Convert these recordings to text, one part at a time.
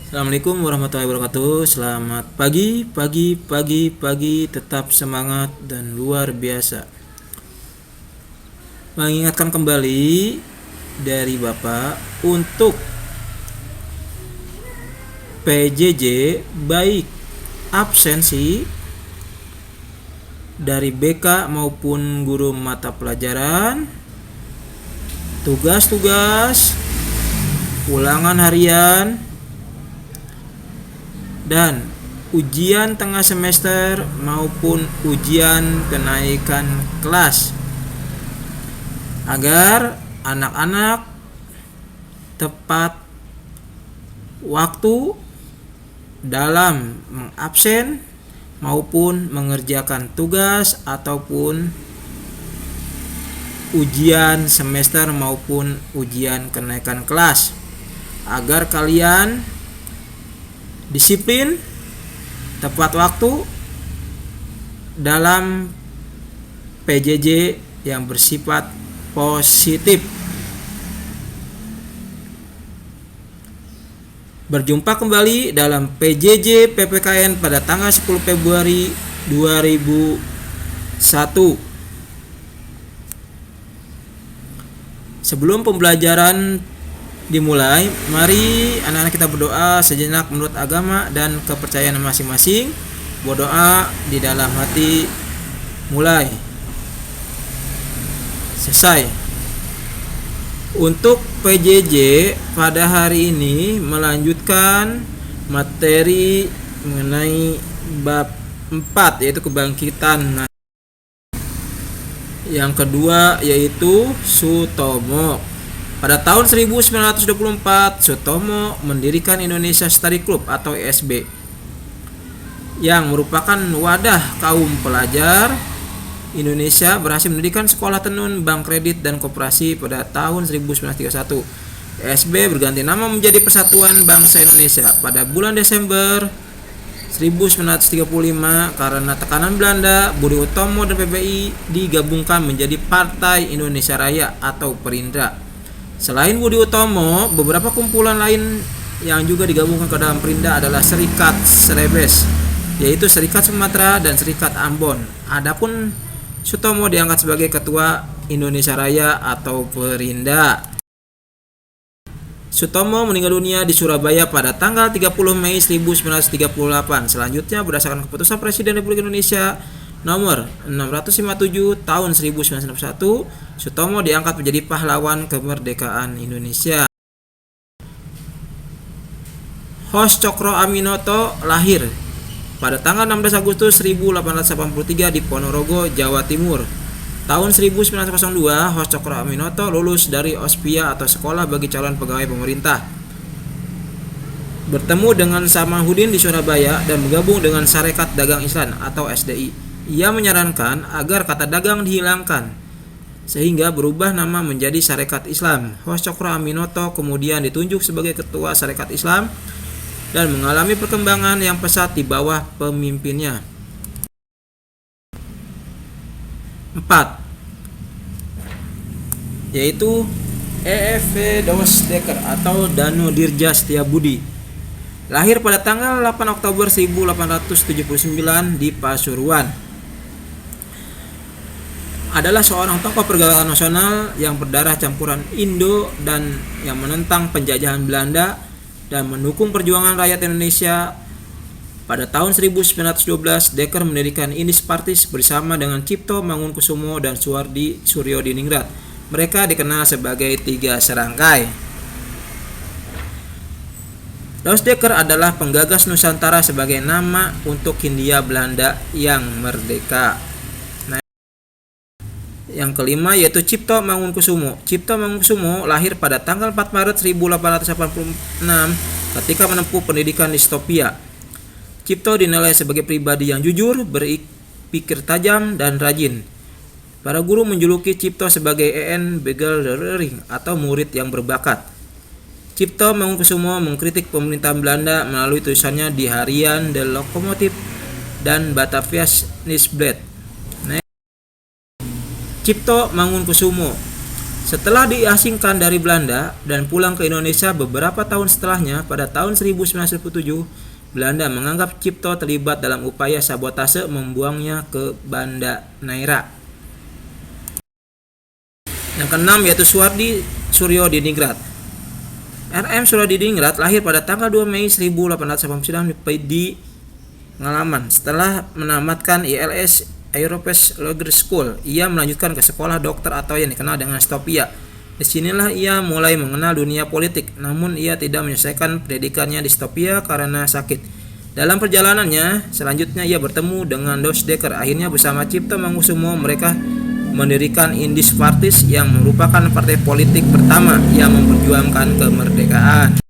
Assalamualaikum warahmatullahi wabarakatuh. Selamat pagi, pagi, tetap semangat dan luar biasa. Mengingatkan kembali dari Bapak untuk PJJ baik absensi dari BK maupun guru mata pelajaran, tugas-tugas, ulangan harian, dan ujian tengah semester maupun ujian kenaikan kelas agar anak-anak tepat waktu dalam mengabsen maupun mengerjakan tugas ataupun ujian semester maupun ujian kenaikan kelas, agar kalian disiplin, tepat waktu dalam PJJ yang bersifat positif. Berjumpa kembali dalam PJJ PPKN pada tanggal 10 Februari 2001. Sebelum pembelajaran dimulai, mari anak-anak kita berdoa sejenak menurut agama dan kepercayaan masing-masing. Berdoa di dalam hati. Mulai. Selesai. Untuk PJJ pada hari ini melanjutkan materi mengenai bab 4, yaitu kebangkitan. Yang kedua yaitu Sutomo. Pada tahun 1924, Sutomo mendirikan Indonesia Study Club atau ISB yang merupakan wadah kaum pelajar Indonesia. Berhasil mendirikan sekolah tenun, bank kredit, dan koperasi pada tahun 1931. ISB berganti nama menjadi Persatuan Bangsa Indonesia pada bulan Desember 1935 karena tekanan Belanda. Budi Utomo dan PBI digabungkan menjadi Partai Indonesia Raya atau Perindra. Selain Budi Utomo, beberapa kumpulan lain yang juga digabungkan ke dalam Perindra adalah Serikat Serebes, yaitu Serikat Sumatera dan Serikat Ambon. Adapun Sutomo diangkat sebagai Ketua Indonesia Raya atau Perindra. Sutomo meninggal dunia di Surabaya pada tanggal 30 Mei 1938. Selanjutnya, berdasarkan keputusan Presiden Republik Indonesia nomor 657 tahun 1961, Sutomo diangkat menjadi pahlawan kemerdekaan Indonesia. Hos Cokro Aminoto lahir pada tanggal 16 Agustus 1883 di Ponorogo, Jawa Timur. Tahun 1902, Hos Cokro Aminoto lulus dari Ospia atau Sekolah bagi Calon Pegawai Pemerintah. Bertemu dengan Samahuddin di Surabaya dan bergabung dengan Sarekat Dagang Islam atau SDI. Ia menyarankan agar kata dagang dihilangkan, sehingga berubah nama menjadi Sarekat Islam. Hos Cokro Aminoto kemudian ditunjuk sebagai Ketua Sarekat Islam dan mengalami perkembangan yang pesat di bawah pemimpinnya. 4. Yaitu E.F. Dekker atau Dano Dirja Setiabudi. Lahir pada tanggal 8 Oktober 1879 di Pasuruan. Adalah seorang tokoh pergerakan nasional yang berdarah campuran Indo dan yang menentang penjajahan Belanda dan mendukung perjuangan rakyat Indonesia. Pada tahun 1912, Dekker mendirikan Indis Partis bersama dengan Cipto Mangunkusumo dan Suwardi Suryodiningrat. Mereka dikenal sebagai Tiga Serangkai. Dos Dekker adalah penggagas Nusantara sebagai nama untuk Hindia Belanda yang merdeka. Yang kelima yaitu Cipto Mangunkusumo. Cipto Mangunkusumo lahir pada tanggal 4 Maret 1886 ketika menempuh pendidikan di Ethiopia. Cipto dinilai sebagai pribadi yang jujur, berpikir tajam, dan rajin. Para guru menjuluki Cipto sebagai EN Begeldering atau murid yang berbakat. Cipto Mangunkusumo mengkritik pemerintahan Belanda melalui tulisannya di harian The Lokomotif dan Batavia's Nieuwsblad. Cipto Mangunkusumo Setelah diasingkan dari Belanda dan pulang ke Indonesia beberapa tahun setelahnya, pada tahun 1927, Belanda menganggap Cipto terlibat dalam upaya sabotase membuangnya ke Banda Neira. Yang keenam yaitu Suwardi Suryodiningrat. RM Suryodiningrat lahir pada tanggal 2 Mei 1889 di Ngalaman. Setelah menamatkan ILS Europees Lager School, ia melanjutkan ke sekolah dokter atau yang dikenal dengan Stopia. Disinilah ia mulai mengenal dunia politik, namun ia tidak menyelesaikan pendidikannya di Stopia karena sakit. Dalam perjalanannya, selanjutnya ia bertemu dengan Dos Dekker. Akhirnya bersama Cipto Mangunkusumo mereka mendirikan Indis Partis yang merupakan partai politik pertama yang memperjuangkan kemerdekaan.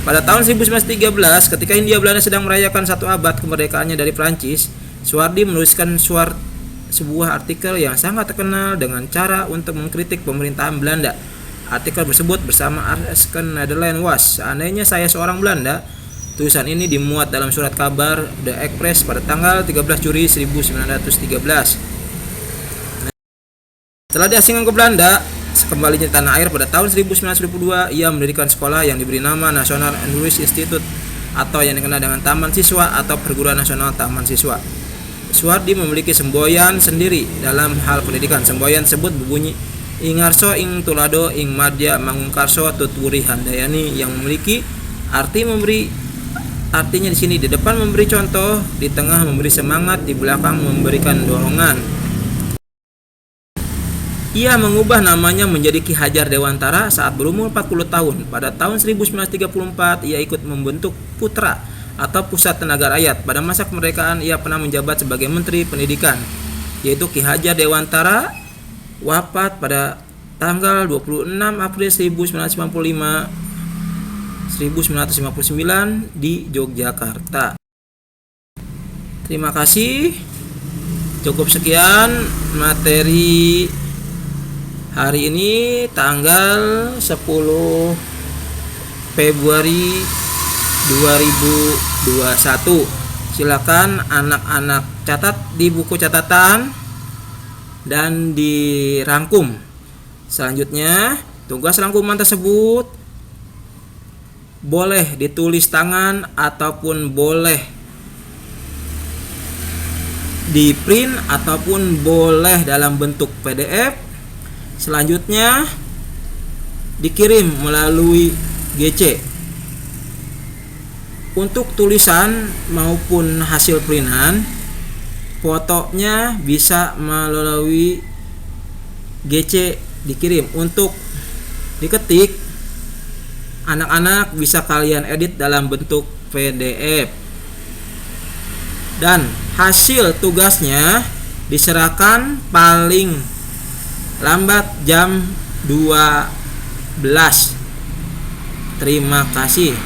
Pada tahun 1913, ketika Hindia Belanda sedang merayakan 1 abad kemerdekaannya dari Prancis, Suwardi menuliskan sebuah artikel yang sangat terkenal dengan cara untuk mengkritik pemerintahan Belanda. Artikel tersebut bersama Arsken Nederland was, seandainya saya seorang Belanda. Tulisan ini dimuat dalam surat kabar The Express pada tanggal 13 Juli 1913. Setelah diasingkan ke Belanda, kembali di tanah air pada tahun 1922, ia mendirikan sekolah yang diberi nama National English Institute atau yang dikenal dengan Taman Siswa atau Perguruan Nasional Taman Siswa. Suwardi memiliki semboyan sendiri dalam hal pendidikan. Semboyan tersebut berbunyi Ingarso ing tulado ing madya mangungkarso tuturi handayani, yang memiliki arti memberi. Artinya di sini di depan memberi contoh, di tengah memberi semangat, di belakang memberikan dorongan. Ia mengubah namanya menjadi Ki Hajar Dewantara saat berumur 40 tahun. Pada tahun 1934, ia ikut membentuk Putra atau Pusat Tenaga Rakyat. Pada masa kemerdekaan, ia pernah menjabat sebagai Menteri Pendidikan, yaitu Ki Hajar Dewantara, wafat pada tanggal 26 April 1959 di Yogyakarta. Terima kasih. Cukup sekian materi hari ini tanggal 10 Februari 2021. Silakan anak-anak catat di buku catatan dan dirangkum. Selanjutnya, tugas rangkuman tersebut boleh ditulis tangan ataupun boleh di print ataupun boleh dalam bentuk PDF. Selanjutnya dikirim melalui GC. Untuk tulisan maupun hasil printan, fotonya bisa melalui GC dikirim. Untuk diketik, anak-anak bisa kalian edit dalam bentuk PDF. Dan hasil tugasnya diserahkan paling lambat jam 12. Terima kasih.